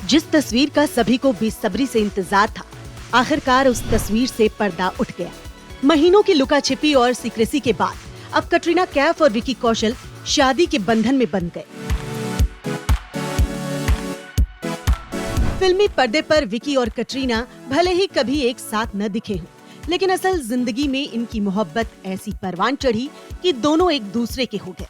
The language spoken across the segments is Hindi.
जिस तस्वीर का सभी को बेसब्री से इंतजार था, आखिरकार उस तस्वीर से पर्दा उठ गया। महीनों की लुका छिपी और सीक्रेसी के बाद अब कटरीना कैफ और विकी कौशल शादी के बंधन में बंध गए। फिल्मी पर्दे पर विकी और कटरीना भले ही कभी एक साथ न दिखे हों, लेकिन असल जिंदगी में इनकी मोहब्बत ऐसी परवान चढ़ी कि दोनों एक दूसरे के हो गए।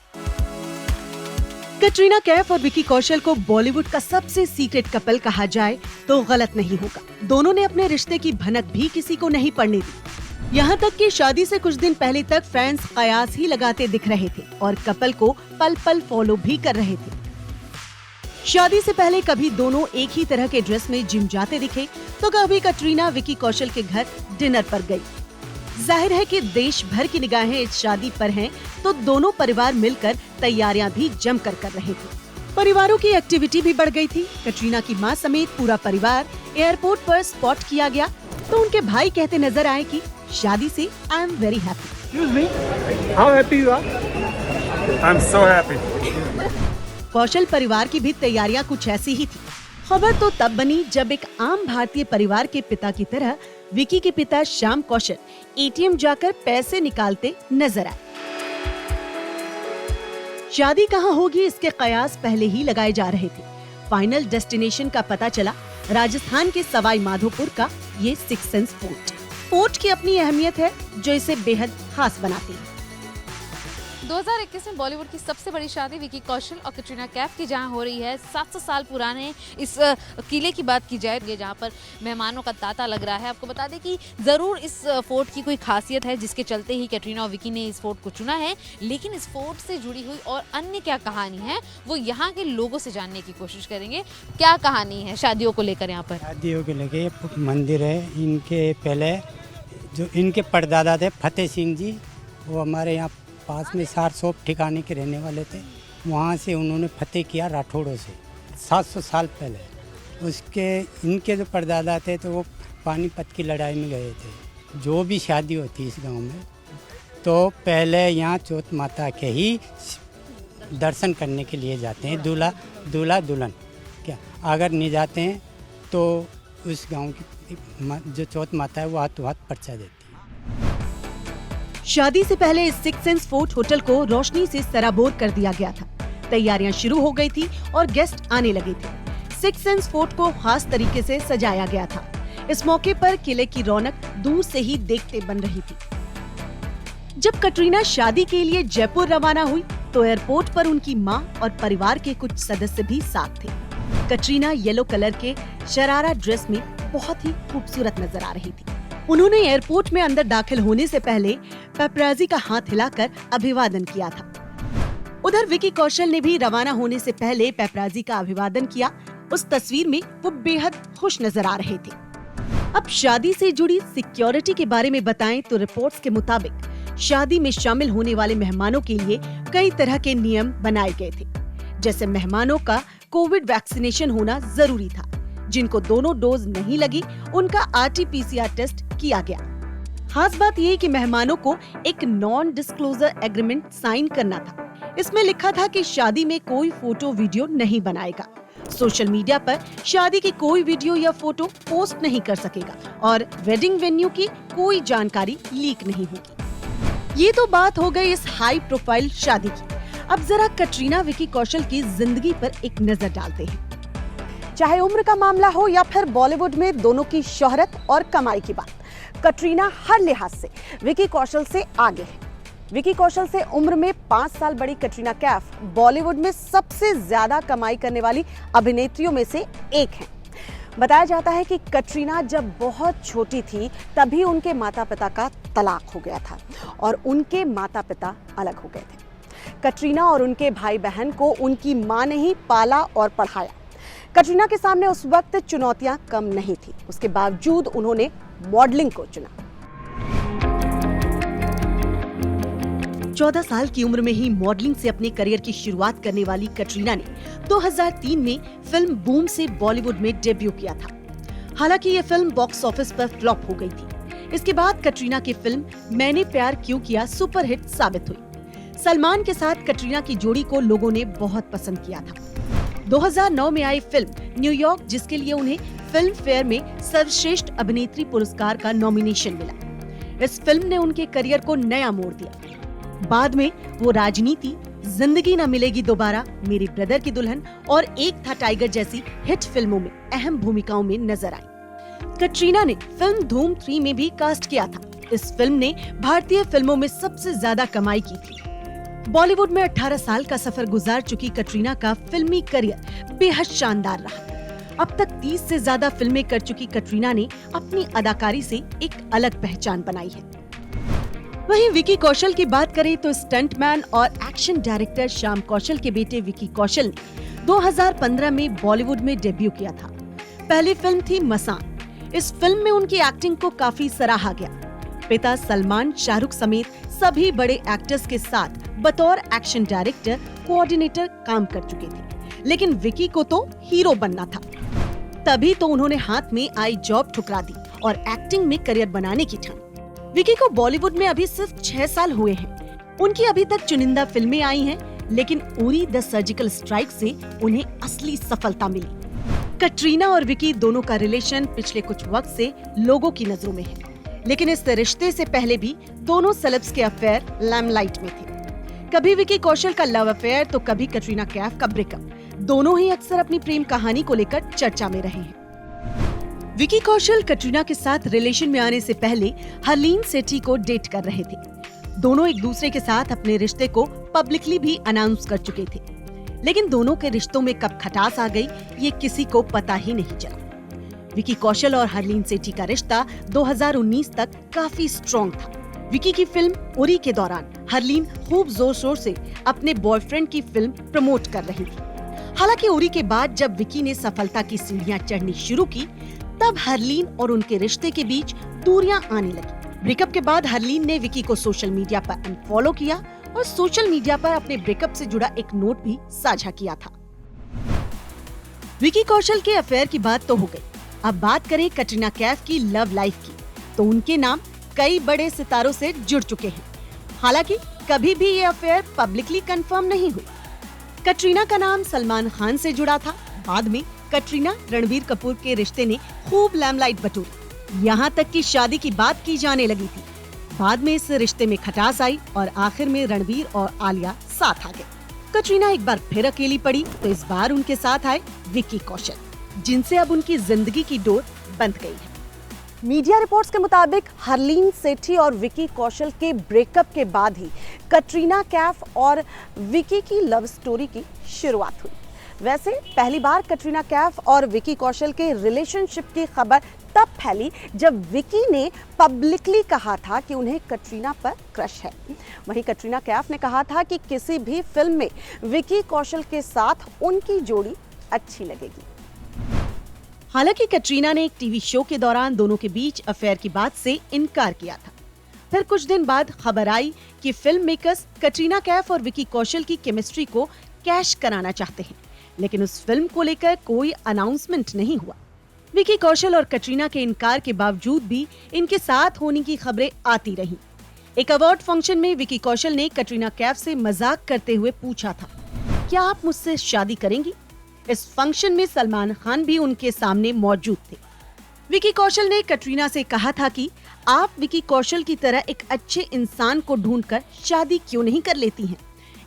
कटरीना कैफ और विकी कौशल को बॉलीवुड का सबसे सीक्रेट कपल कहा जाए तो गलत नहीं होगा। दोनों ने अपने रिश्ते की भनक भी किसी को नहीं पड़ने दी। यहाँ तक कि शादी से कुछ दिन पहले तक फैंस कयास ही लगाते दिख रहे थे और कपल को पल पल फॉलो भी कर रहे थे। शादी से पहले कभी दोनों एक ही तरह के ड्रेस में जिम जाते दिखे तो कभी कटरीना विकी कौशल के घर डिनर पर गई। जाहिर है कि देश भर की निगाहें इस शादी पर हैं, तो दोनों परिवार मिलकर तैयारियां भी जमकर कर रहे थे। परिवारों की एक्टिविटी भी बढ़ गई थी। कटरीना की मां समेत पूरा परिवार एयरपोर्ट पर स्पॉट किया गया तो उनके भाई कहते नजर आए कि शादी से I am very happy. Excuse me, how happy you are? I'm so happy. कौशल परिवार की भी तैयारियां कुछ ऐसी ही थी। खबर तो तब बनी जब एक आम भारतीय परिवार के पिता की तरह विकी के पिता श्याम कौशल एटीएम जाकर पैसे निकालते नजर आए। शादी कहां होगी इसके कयास पहले ही लगाए जा रहे थे। फाइनल डेस्टिनेशन का पता चला राजस्थान के सवाई माधोपुर का ये सिक्स सेंस फोर्ट। फोर्ट की अपनी अहमियत है जो इसे बेहद खास बनाती है। 2021 में बॉलीवुड की सबसे बड़ी शादी विकी कौशल और कटरीना कैफ की जहां हो रही है। 700 साल पुराने इस किले की बात की जाए जहां पर मेहमानों का तांता लग रहा है। आपको बता दें कि ज़रूर इस फोर्ट की कोई खासियत है जिसके चलते ही कटरीना और विकी ने इस फोर्ट को चुना है, लेकिन इस फोर्ट से जुड़ी हुई और अन्य क्या कहानी है वो यहाँ के लोगों से जानने की कोशिश करेंगे। क्या कहानी है शादियों को लेकर यहाँ पर? शादियों को लेकर मंदिर है। इनके पहले जो इनके परदादा थे फतेह सिंह जी, वो हमारे यहाँ पास में सारसोप ठिकाने के रहने वाले थे। वहाँ से उन्होंने फतेह किया राठौड़ों से 700 साल पहले। उसके इनके जो परदादा थे तो वो पानीपत की लड़ाई में गए थे। जो भी शादी होती इस गांव में तो पहले यहाँ चौथ माता के ही दर्शन करने के लिए जाते हैं। दूल्हा दुल्हन क्या अगर नहीं जाते हैं तो उस गांव की जो चौथ माता है वो हाथों हाथ पर्चा देती है। शादी से पहले इस सिक्स सेंस फोर्ट होटल को रोशनी से सराबोर कर दिया गया था। तैयारियां शुरू हो गई थी और गेस्ट आने लगे थे। सिक्स सेंस फोर्ट को खास तरीके से सजाया गया था। इस मौके पर किले की रौनक दूर से ही देखते बन रही थी। जब कटरीना शादी के लिए जयपुर रवाना हुई तो एयरपोर्ट पर उनकी मां और परिवार के कुछ सदस्य भी साथ थे। कटरीना येलो कलर के शरारा ड्रेस में बहुत ही खूबसूरत नजर आ रही थी। उन्होंने एयरपोर्ट में अंदर दाखिल होने से पहले पेपराजी का हाथ हिलाकर अभिवादन किया था। उधर विकी कौशल ने भी रवाना होने से पहले पेपराजी का अभिवादन किया। उस तस्वीर में वो बेहद खुश नजर आ रहे थे। अब शादी से जुड़ी सिक्योरिटी के बारे में बताएं तो रिपोर्ट्स के मुताबिक शादी में शामिल होने वाले मेहमानों के लिए कई तरह के नियम बनाए गए थे। जैसे मेहमानों का कोविड वैक्सीनेशन होना जरूरी था। जिनको दोनों डोज नहीं लगी उनका RT-PCR टेस्ट किया गया। खास बात ये कि मेहमानों को एक नॉन डिस्क्लोजर एग्रीमेंट साइन करना था। इसमें लिखा था कि शादी में कोई फोटो वीडियो नहीं बनाएगा, सोशल मीडिया पर शादी की कोई वीडियो या फोटो पोस्ट नहीं कर सकेगा और वेडिंग वेन्यू की कोई जानकारी लीक नहीं होगी। ये तो बात हो गई इस हाई प्रोफाइल शादी की। अब जरा कटरीना विकी कौशल की जिंदगी पर एक नजर डालते हैं। चाहे उम्र का मामला हो या फिर बॉलीवुड में दोनों की शोहरत और कमाई की बात, कटरीना हर लिहाज से विकी कौशल से आगे है। विकी कौशल से उम्र में 5 साल बड़ी कटरीना कैफ बॉलीवुड में सबसे ज्यादा कमाई करने वाली अभिनेत्रियों में से एक हैं। बताया जाता है कि कटरीना जब बहुत छोटी थी तभी उनके माता पिता का तलाक हो गया था और उनके माता पिता अलग हो गए थे। कटरीना और उनके भाई बहन को उनकी मां ने ही पाला और पढ़ाया। कटरीना के सामने उस वक्त चुनौतियां कम नहीं थी, उसके बावजूद उन्होंने मॉडलिंग को चुना। 14 साल की उम्र में ही मॉडलिंग से अपने करियर की शुरुआत करने वाली कटरीना ने 2003 में फिल्म बूम से बॉलीवुड में डेब्यू किया था। हालांकि ये फिल्म बॉक्स ऑफिस पर फ्लॉप हो गई थी। इसके बाद कटरीना की फिल्म मैंने प्यार क्यों किया सुपरहिट साबित हुई। सलमान के साथ कटरीना की जोड़ी को लोगों ने बहुत पसंद किया था। 2009 में आई फिल्म न्यूयॉर्क, जिसके लिए उन्हें फिल्म फेयर में सर्वश्रेष्ठ अभिनेत्री पुरस्कार का नॉमिनेशन मिला। इस फिल्म ने उनके करियर को नया मोड़ दिया। बाद में वो राजनीति, जिंदगी न मिलेगी दोबारा, मेरे ब्रदर की दुल्हन और एक था टाइगर जैसी हिट फिल्मों में अहम भूमिकाओं में नजर आई। कटरीना ने फिल्म धूम 3 में भी कास्ट किया था। इस फिल्म ने भारतीय फिल्मों में सबसे ज्यादा कमाई की थी। बॉलीवुड में 18 साल का सफर गुजार चुकी कटरीना का फिल्मी करियर बेहद शानदार रहा। अब तक 30 से ज्यादा फिल्में कर चुकी कटरीना ने अपनी अदाकारी से एक अलग पहचान बनाई है। वहीं विकी कौशल की बात करें तो स्टंटमैन और एक्शन डायरेक्टर श्याम कौशल के बेटे विकी कौशल ने 2015 में बॉलीवुड में डेब्यू किया था। पहली फिल्म थी मसान। इस फिल्म में उनकी एक्टिंग को काफी सराहा गया। पिता सलमान, शाहरुख समेत सभी बड़े एक्टर्स के साथ बतौर एक्शन डायरेक्टर, कोऑर्डिनेटर काम कर चुके थे, लेकिन विकी को तो हीरो बनना था। तभी तो उन्होंने हाथ में आई जॉब ठुकरा दी और एक्टिंग में करियर बनाने की ठानी। विकी को बॉलीवुड में अभी सिर्फ 6 साल हुए हैं। उनकी अभी तक चुनिंदा फिल्में आई हैं, लेकिन उरी द सर्जिकल स्ट्राइक से उन्हें असली सफलता मिली। कटरीना और विकी दोनों का रिलेशन पिछले कुछ वक्त से लोगों की नजरों में है, लेकिन इस रिश्ते से पहले भी दोनों सेलेब्स के अफेयर लाइमलाइट में थे। कभी विकी कौशल का लव अफेयर तो कभी कटरीना कैफ का ब्रेकअप। दोनों ही अक्सर अपनी प्रेम कहानी को लेकर चर्चा में रहे हैं। विकी कौशल कटरीना के साथ रिलेशन में आने से पहले हरलीन सेठी को डेट कर रहे थे। दोनों एक दूसरे के साथ अपने रिश्ते को पब्लिकली भी अनाउंस कर चुके थे, लेकिन दोनों के रिश्तों में कब खटास आ गई ये किसी को पता ही नहीं चला। विकी कौशल और हरलीन सेठी का रिश्ता 2019 तक काफी स्ट्रॉन्ग था। विकी की फिल्म उरी के दौरान हरलीन खूब जोर शोर से अपने बॉयफ्रेंड की फिल्म प्रमोट कर रही थी। हालांकि उरी के बाद जब विकी ने सफलता की सीढ़ियां चढ़नी शुरू की, तब हरलीन और उनके रिश्ते के बीच दूरियां आने लगी। ब्रेकअप के बाद हरलीन ने विकी को सोशल मीडिया पर अनफॉलो किया और सोशल मीडिया पर अपने ब्रेकअप से जुड़ा एक नोट भी साझा किया था। विकी कौशल के अफेयर की बात तो हो गई। अब बात करें कटरीना कैफ की लव लाइफ की, तो उनके नाम कई बड़े सितारों से जुड़ चुके हैं। हालांकि कभी भी ये अफेयर पब्लिकली कंफर्म नहीं हुई। कटरीना का नाम सलमान खान से जुड़ा था। बाद में कटरीना रणबीर कपूर के रिश्ते ने खूब लाइमलाइट बटोरी। यहाँ तक कि शादी की बात की जाने लगी थी। बाद में इस रिश्ते में खटास आई और आखिर में रणबीर और आलिया साथ आ गए। कटरीना एक बार फिर अकेली पड़ी तो इस बार उनके साथ आए विकी कौशल, जिनसे अब उनकी जिंदगी की डोर बंध गई है। मीडिया रिपोर्ट्स के मुताबिक हरलीन सेठी और विकी कौशल के ब्रेकअप के बाद ही कटरीना कैफ और विकी की लव स्टोरी की शुरुआत हुई। वैसे पहली बार कटरीना कैफ और विकी कौशल के रिलेशनशिप की खबर तब फैली जब विकी ने पब्लिकली कहा था कि उन्हें कटरीना पर क्रश है। वहीं कटरीना कैफ ने कहा था कि किसी भी फिल्म में विकी कौशल के साथ उनकी जोड़ी अच्छी लगेगी। हालांकि कटरीना ने एक टीवी शो के दौरान दोनों के बीच अफेयर की बात से इनकार किया था। फिर कुछ दिन बाद खबर आई कि फिल्म मेकर्स कटरीना कैफ और विकी कौशल की केमिस्ट्री को कैश कराना चाहते हैं, लेकिन उस फिल्म को लेकर कोई अनाउंसमेंट नहीं हुआ। विकी कौशल और कटरीना के इनकार के बावजूद भी इनके साथ होने की खबरें आती रहीं। एक अवार्ड फंक्शन में विकी कौशल ने कटरीना कैफ से मजाक करते हुए पूछा था, क्या आप मुझसे शादी करेंगी? इस फंक्शन में सलमान खान भी उनके सामने मौजूद थे। विकी कौशल ने कटरीना से कहा था कि आप विकी कौशल की तरह एक अच्छे इंसान को ढूंढकर शादी क्यों नहीं कर लेती हैं?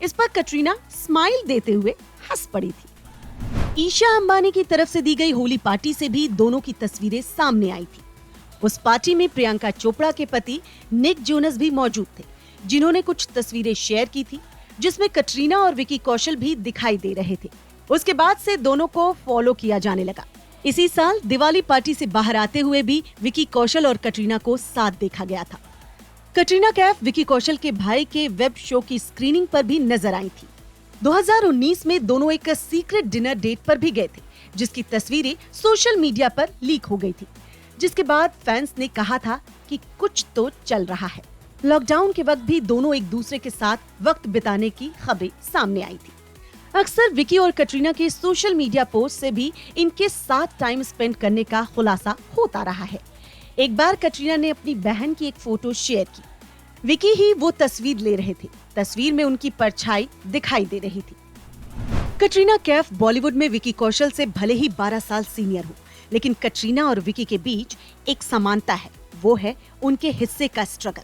इस पर कटरीना स्माइल देते हुए हंस पड़ी थी। ईशा अंबानी की तरफ से दी गई होली पार्टी से भी दोनों की तस्वीरें सामने आई थी। उस पार्टी में प्रियंका चोपड़ा के पति निक जोनस भी मौजूद थे, जिन्होंने कुछ तस्वीरें शेयर की थी, जिसमें कटरीना और विकी कौशल भी दिखाई दे रहे थे। उसके बाद से दोनों को फॉलो किया जाने लगा। इसी साल दिवाली पार्टी से बाहर आते हुए भी विकी कौशल और कटरीना को साथ देखा गया था। कटरीना कैफ विकी कौशल के भाई के वेब शो की स्क्रीनिंग पर भी नजर आई थी। 2019 में दोनों एक सीक्रेट डिनर डेट पर भी गए थे, जिसकी तस्वीरें सोशल मीडिया पर लीक हो गई थी, जिसके बाद फैंस ने कहा था कि कुछ तो चल रहा है। लॉकडाउन के वक्त भी दोनों एक दूसरे के साथ वक्त बिताने की खबरें सामने आई थी। अक्सर विकी और कटरीना के सोशल मीडिया पोस्ट से भी इनके साथ टाइम स्पेंड करने का खुलासा होता रहा है। एक बार कटरीना ने अपनी बहन की एक फोटो शेयर की। विकी ही वो तस्वीर ले रहे थे। तस्वीर में उनकी परछाई दिखाई दे रही थी। कटरीना कैफ बॉलीवुड में विकी कौशल से भले ही 12 साल सीनियर हो, लेकिन कटरीना और विकी के बीच एक समानता है, वो है उनके हिस्से का स्ट्रगल।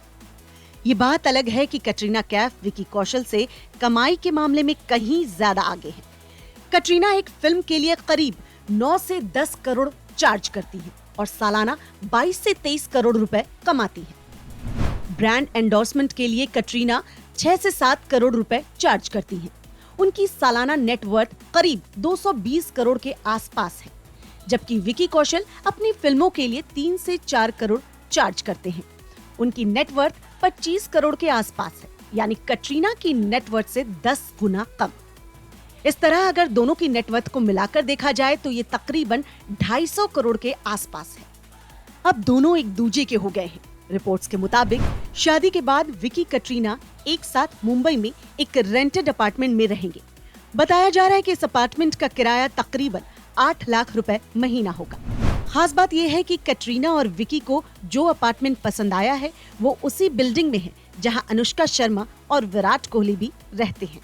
ये बात अलग है कि कटरीना कैफ विकी कौशल से कमाई के मामले में कहीं ज्यादा आगे है। कटरीना एक फिल्म के लिए करीब 9 से 10 करोड़ चार्ज करती है और सालाना 22 से 23 करोड़ रुपए कमाती है। ब्रांड एंडोर्समेंट के लिए कटरीना 6 से 7 करोड़ रुपए चार्ज करती हैं। उनकी सालाना नेटवर्थ करीब 220 करोड़ के आसपास है, जबकि विकी कौशल अपनी फिल्मों के लिए 3 से 4 करोड़ चार्ज करते हैं। उनकी नेटवर्थ 25 करोड़ के आसपास है, यानी कटरीना की नेटवर्थ से 10 गुना कम। इस तरह अगर दोनों की नेटवर्थ को मिलाकर देखा जाए तो ये तकरीबन 250 करोड़ के आसपास है। अब दोनों एक दूजे के हो गए हैं। रिपोर्ट्स के मुताबिक शादी के बाद विकी कटरीना एक साथ मुंबई में एक रेंटेड अपार्टमेंट में रहेंगे। बताया जा रहा है कि इस अपार्टमेंट का किराया तकरीबन 8 लाख रुपए महीना होगा। खास बात यह है कि कटरीना और विकी को जो अपार्टमेंट पसंद आया है वो उसी बिल्डिंग में है जहां अनुष्का शर्मा और विराट कोहली भी रहते हैं।